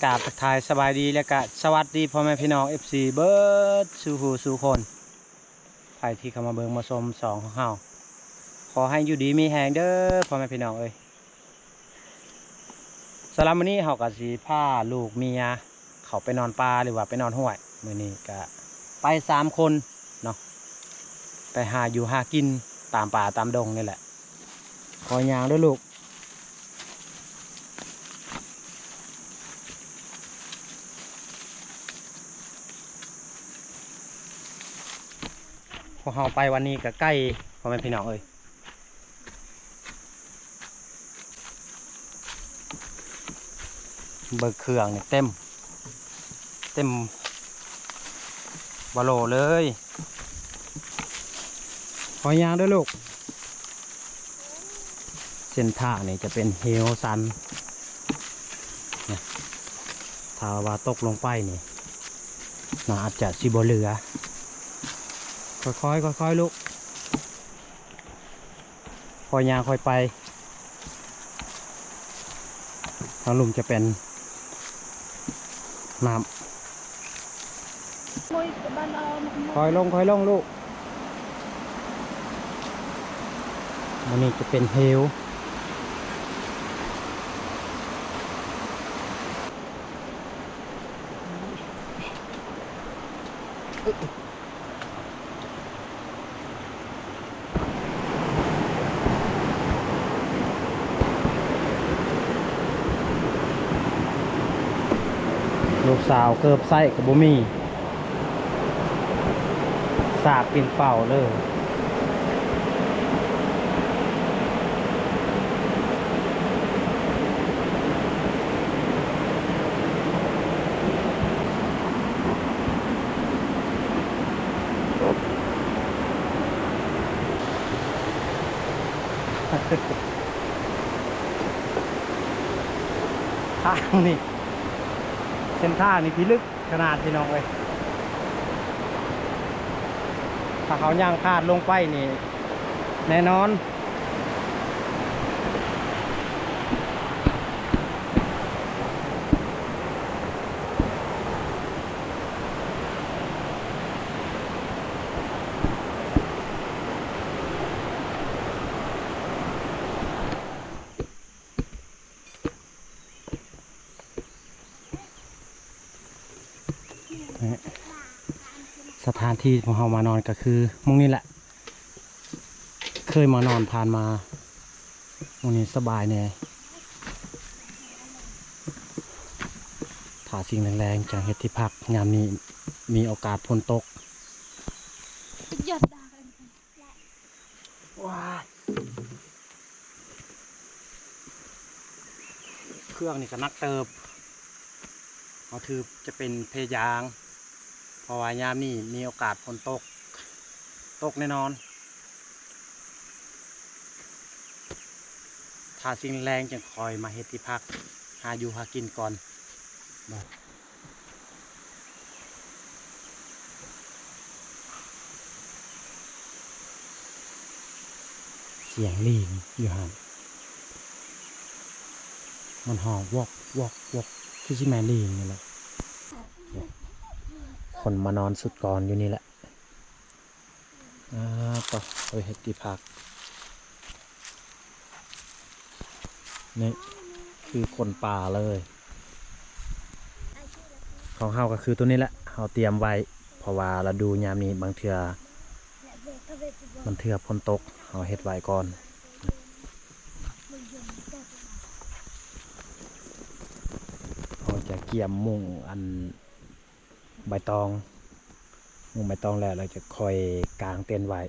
กราบทักทายสบายดีและก็สวัสดีพ่อแม่พี่น้อง FC เบิร์ดสู่หูสู่คนใครที่เข้ามาเบิ่งมาชมสองของเฮาขอให้อยู่ดีมีแหงเด้อพ่อแม่พี่น้องเอ้ยสำหรับมื้อนี้เฮาก็สิพาลูกเมียเขาไปนอนป่าหรือว่าไปนอนห้วยมื้อนี้ก็ไป3คนเนาะไปหาอยู่หากินตามป่าตามดงนี่แหละขอย่างด้วยลูกพอเราไปวันนี้ก็ใกล้พ่อแม่พี่น้องเอ้ยเบิกเครื่องเนี่ยเต็มบาโลเลยขอยางด้วยลูกเส้นทางนี่จะเป็นเฮลซันถ้าว่าตกลงไปนี่น่าอาจจะสิบ่เหลือค่อยๆลูกคอยยางค่อยไปทางลุ่มจะเป็นน้ำค่อยลงลูกอันนี้จะเป็นเฮลลูกสาวเกือบไส้กับบุมี่สากปิ่นเป่าเลยทางนี่เส้นทางนี่พิลึกขนาดพี่น้องเลยถ้าเขาย่างพลาดลงไปนี่แน่นอนสถานที่ของเรามานอนก็คือมุงนี้แหละเคยมานอนผ่านมามุงนี้สบายแน่ถ้าสิ่งแรงๆจากเฮ็ดที่พักยามนี้มีโอกาสฝนตกว้าเครื่องนี่ก็นักเติบเขาถือจะเป็นเพยางเพราะว่ายามนี้มีโอกาสฝนตกแน่นอนถ้าสิ่งแรงจะคอยมาเฮ็ดที่พักหาอยู่หากินก่อนเสียงลิงอยู่ห่างมันห่อวอกคือชิแมนลิงนี่แหละคนมานอนสุดก่อนอยู่นี่แหละต่อไปเฮ็ดที่พักนี่คือคนป่าเลยของเฮาก็คือตัวนี้แหละเฮาเตรียมไว้เพราะว่าเราดูยามนี้บางเทื่อมันเทื่อฝนตกเฮาเฮ็ดไว้ก่อนเฮาจะเกี่ยมมุ้งอันใบตองมุ้งใบตองแล้วเราจะคอยกางเต็นท์ไว้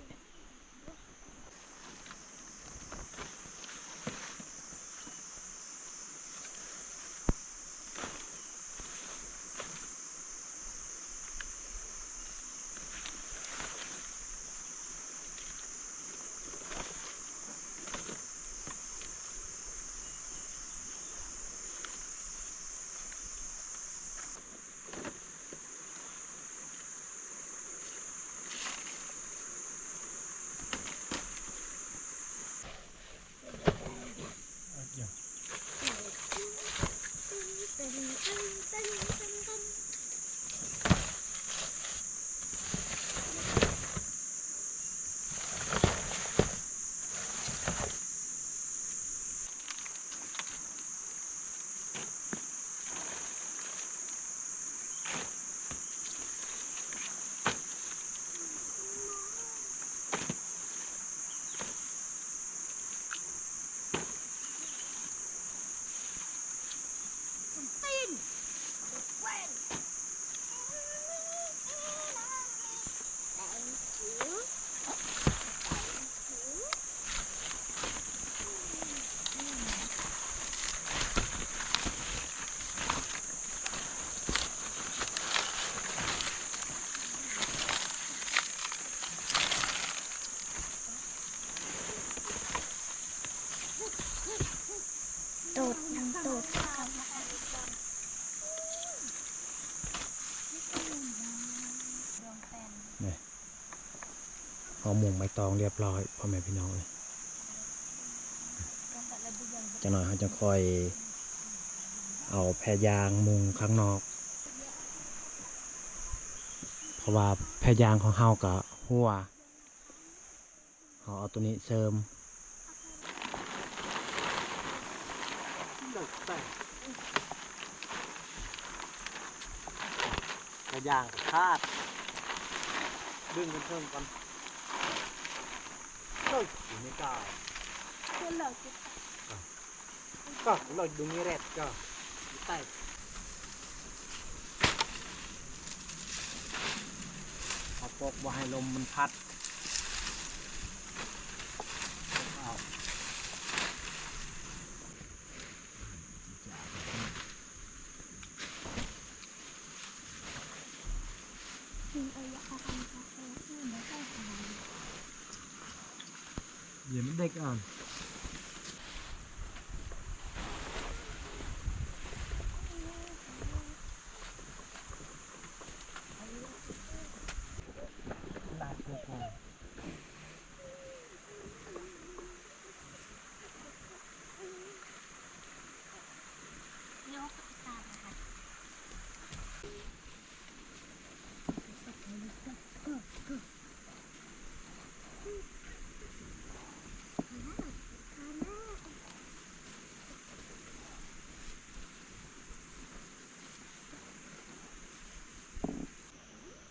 ห่อหมงใบตองเรียบร้อยพ่อแม่พี่น้องเลยจะหน่อยเขาจะคอยเอาแพรยางมุงข้างนอกเพราะว่าแพรยางของเฮากับหัวเขาเอาตัวนี้เสริมแพรยางคาดดึงกันเพิ่มก่อนอยู่ไม่กล้าก็เราดูนี่แรดก็ใต้เอาปกว่าให้ลมมันพัดเดี๋ยวมันเด็กอ่อน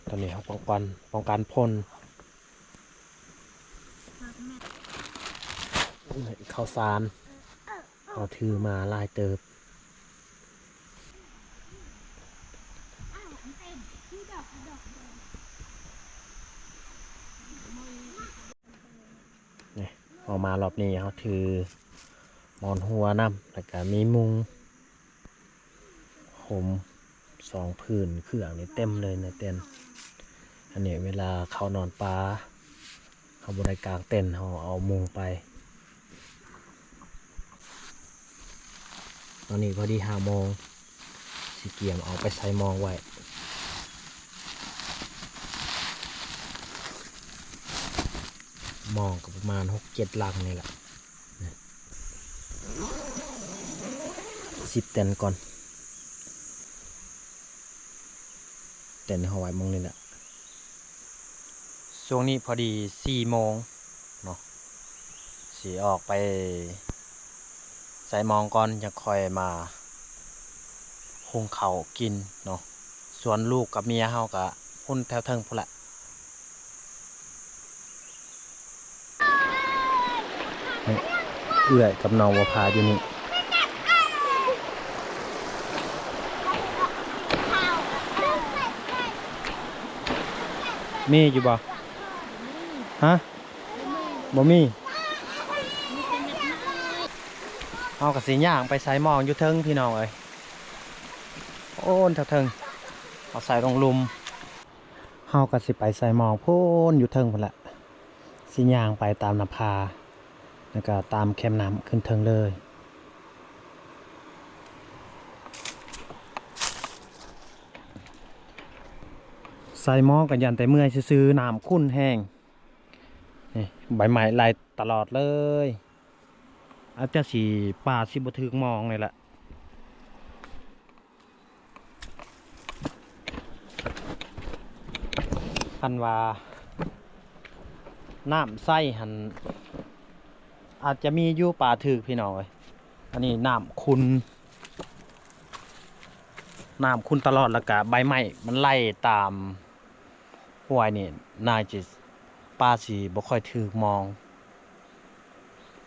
ตอนนี้เขาป้องกันพ่นข้าวสารเอาถือมาลายเติบนี่ออกมารอบนี้เขาถือหมอนหัวน้ำแล้วก็มีมุงผม2 ผืนเครื่องนี่เต็มเลยในเต็นท์อันนี้เวลาเขานอนปลาเขาบริกลางเต็นท์เขาเอามุงไปตอนนี้พอดี5 โมงสีเกียมเอาไปใส่มองไว้มองก็ประมาณ6-7 ลังนี่แหละ10 เต็นท์ก่อนเต็นท์เอาไว้มองนี่แหละช่วงนี้พอดี4 โมงเนาะสีออกไปใส่มองก่อนจะคอยมาหุงข้าวกินเนาะส่วนลูกกับเมียเฮาก็พุ่นแถวเทิงพุ่นแหละเอื้อยกับน้องวภาอยู่นี่มีอยู่บ่ฮะบ่มีเอากระสีย่างไปใส่หมองอยู่เทิงพี่น้องเอ้ยโอ้นเทิงเอาใส่ลงลุมเฮากระสิไปใส่หมองพูนอยู่เทิงพุ่นละสีย่างไปตามนภาแล้วก็ตามแคมน้ำขึ้นเทิงเลยใส่หมองกันยันแต่เมื่อยซื้อน้ำขุ่นแห้งนี่ใบไม้ไหลตลอดเลยอาจจะสีป่าสิบถึกมองเลยแหละคันว่าน้ำใส่หันอาจจะมีอยู่ป่าถึกพี่น้องเลยอันนี้น้ำคุณตลอดแล้วก็ใบไม้มันไล่ตามห้วยนี่นายจิป่าสีบ่ค่อยถึกมอง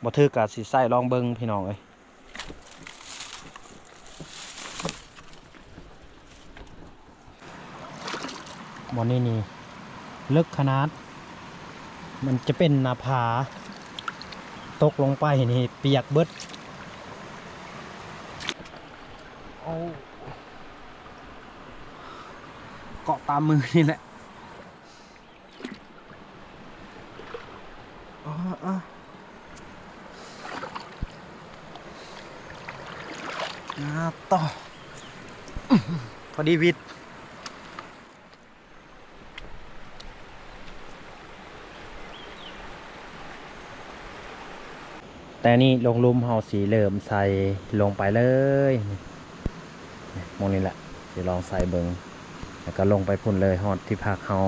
บ่ถึกก็สิใส่ลองเบิ่งพี่น้องเอ้ยบ่นี่ลึกขนาดมันจะเป็นหน้าผาตกลงไปนี่เปียกเบิดเกาะตามมือนี่แหละต่อพอดีวิทย์ แต่นี่ลงลุมเฮาสีเริ่มใส่ลงไปเลยมองนี่แหละสิลองใส่เบิงแล้วก็ลงไปพุ่นเลยฮอดที่พักเฮา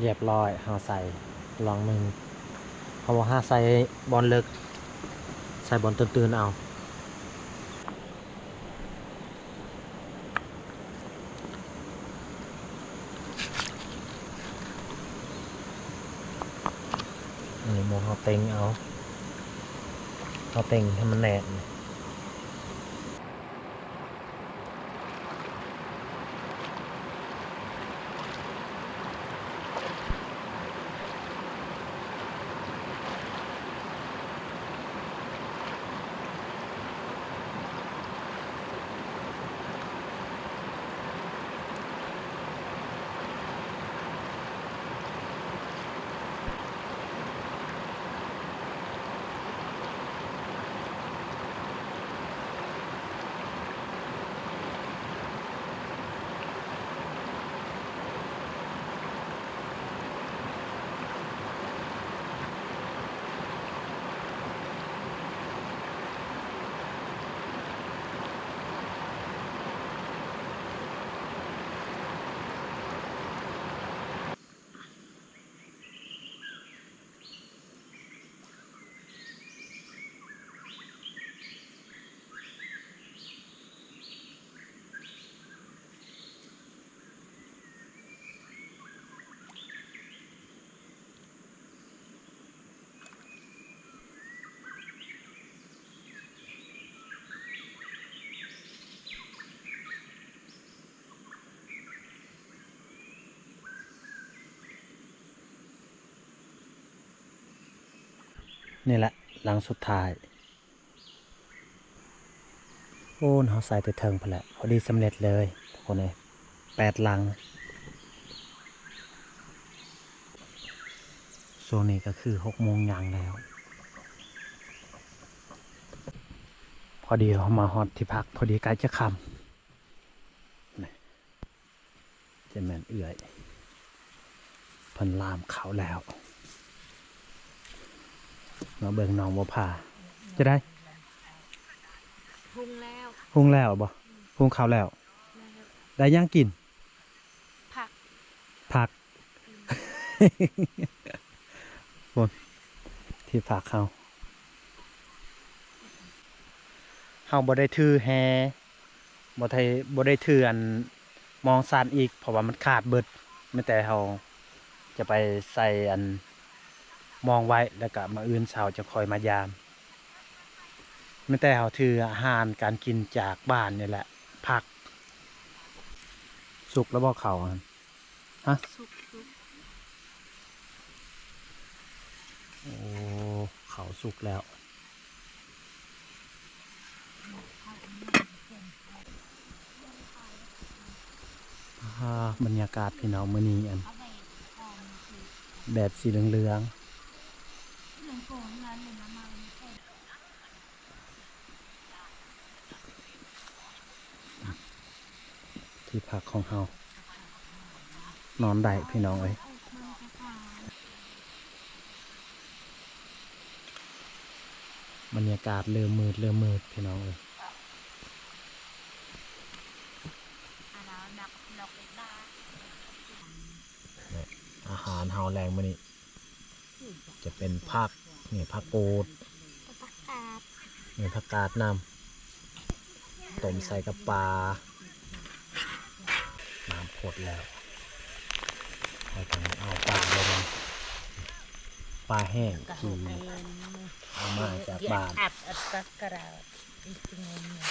เรียบร้อยเฮาใส่ลองมึงเขาบอกห้าใส่บอลเลิกใส่บอลตื่นๆเอาอันนี้โมเขาเต็งเอาเขาเต็งให้มันแน่นนี่แหละหลังสุดท้ายโอ้เขาใส่แต่เทิงไปแหละพอดีสำเร็จเลยทุกคนเลย8 ลังโซนนี้ก็คือ6 โมงยังแล้ว พอดีเขามาฮอตที่พักพอดีใกล้จะค่ำนี่เจะแมนเอื่อยเพิ่นลามเขาแล้วมาเบิ่งน้องบัวพาจะได้ หุงแล้ว หุงแล้วบ่หุงข้าวแล้ว นะครับ ได้ย่างกิน ผัก ผัก บนที่พักเขาบ่ได้ถือแฮบ่ได้ถืออันมองซานอีกเพราะว่ามันขาดเบิดไม่แต่เขาจะไปใส่อันมองไว้แล้วก็มาอื่นเช้าจะคอยมายามไม่แต่เขาถืออาหารการกินจากบ้านนี่แหละผักสุกแล้วบอกเขาอะฮะ สุก โอ้เขาสุกแล้วบรรยากาศพี่น้องมื้อนี้อันแดดสีเหลืองๆที่พักของเฮานอนได้พี่น้องเอ้ยบรรยากาศเริ่มมืดพี่น้องเอ้ยอาหารเฮาแรงมื้อนี้จะเป็นผักนี่ผักกูด ผักกาด นี่ผักกาดน้ำต้มใส่กับปลาน้ำพดแล้วเราต้องเอาปลาลง ปลาแห้ง กะ ที่ โห เอามาจากบ้าน อัดอัดตักกระดาษอีกจงงเนี่ย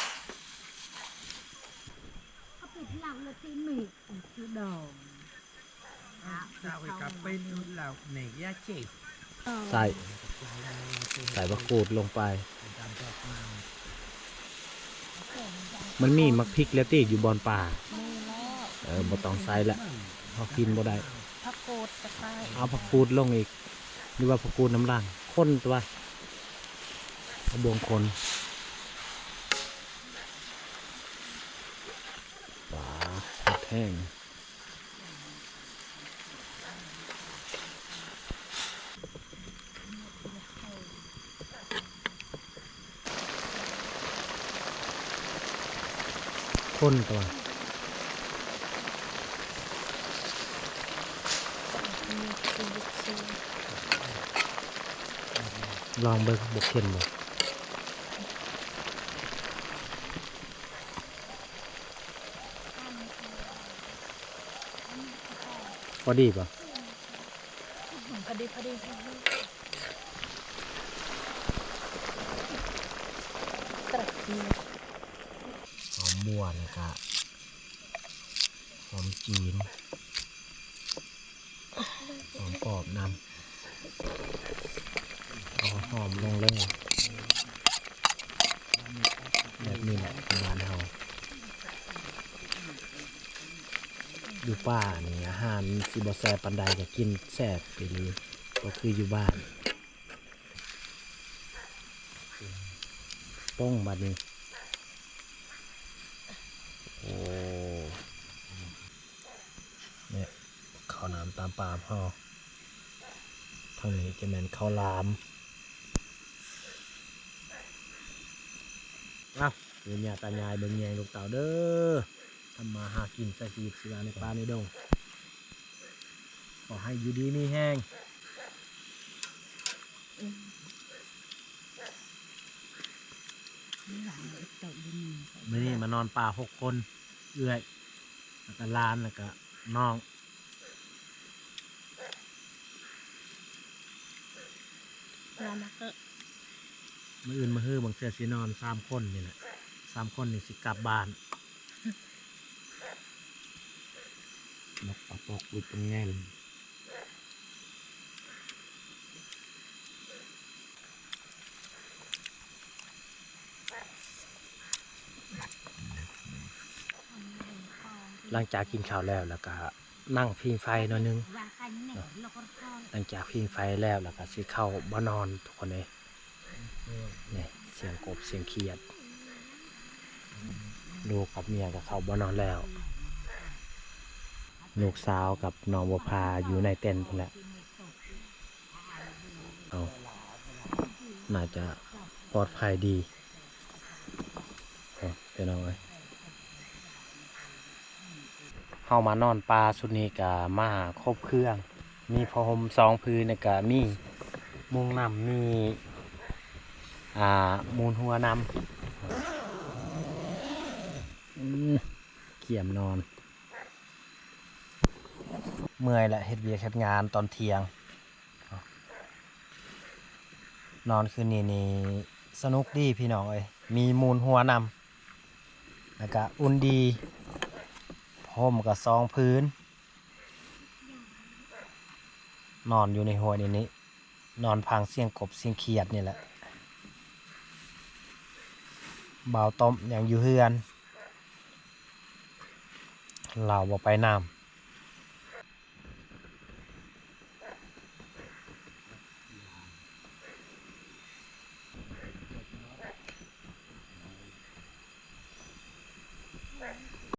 เขาไปที่หลังเลยที่มีคือดอง Sao phải cà phê là này ra chỉ ใส่ใส่มะกรูดลงไป มันมีมักพริกแล้วตีอยู่บอนป่า มือแล้ว บ่ต้องใส่ละพอกินบ่ได้ ผักโกดตะไคร้ เอาผักกูดลงอีกหรือว่าผักกูดน้ำล่างข้นตัวเอาบวงคนปลาแห้งข้นตัว มีซีซี ลองเบิกบกเข็นบ่พอดีป่ะ พอดีตรักดี หอมบัวนะครับหอมจีนหอมปอบนำเอาหอมลงเลยแบบนี้แหละประมาณเฮาอยู่ป่านี่อาหารสิบ่แซ่บปานใดก็กินแซ่บไปเลยก็คืออยู่บ้านป้องบัดนี้โอ้เนี่ยข้าวหน้ำตามป่าพ่อทางนี้จะแม่นข้าวหลามอ้าวเดี๋ยวญาตายายเบิ่งแยงลูกเต่าเด้อทำมาหากินใส่ชีวิตเสือในป่าในดงขอให้อยู่ดีมีแห้งมื่อนี้มานอนป่า6 คนเอื้อยแล้วก็หลานแล้วก็น้อง แล้วนะก็ มื่ออื่นมาฮื้อบางเทื่อสินอน3 คนนี่แหละ3 คนนี่สิกลับบ้านนกปลาปอกลุดเป็นแง่นหลังจากกินข้าวแล้วก็นั่งพิงไฟหน่อยนึง ว่าใครเนี่ยเราก็ทอด หลังจากพิงไฟแล้วก็สิเข้าบ้านนอนทุกคนเลยนี่เสียงกบเสียงเขียดลูกกับเมียก็เข้าบ้านนอนแล้วลูกสาวกับน้องบัวพาอยู่ในเต็นท์นั่นแหละเอาน่าจะปลอดภัยดีเอาไปน้องเลยเข้ามานอนปลาสุดนี้ก็มาครบเครื่องมีพรม2 พื้นแล้วก็มีมุงน้ำมีมูลหัวน้ำเขี่ยมนอน เมื่อยแหละเฮ็ดเวียกเฮ็ดงานตอนเที่ยง นอนคืนนี้นี่สนุกดีพี่น้องเอ้ยมีมูลหัวนำแล้วก็อุ่นดีพรมกับ2 พื้น นอนอยู่ในหัวนี้นอนพังเสียงกบเสียงเขียดนี่แหละบ่าวต้มอย่างอยู่เฮือนเราบ่ไปน้ำ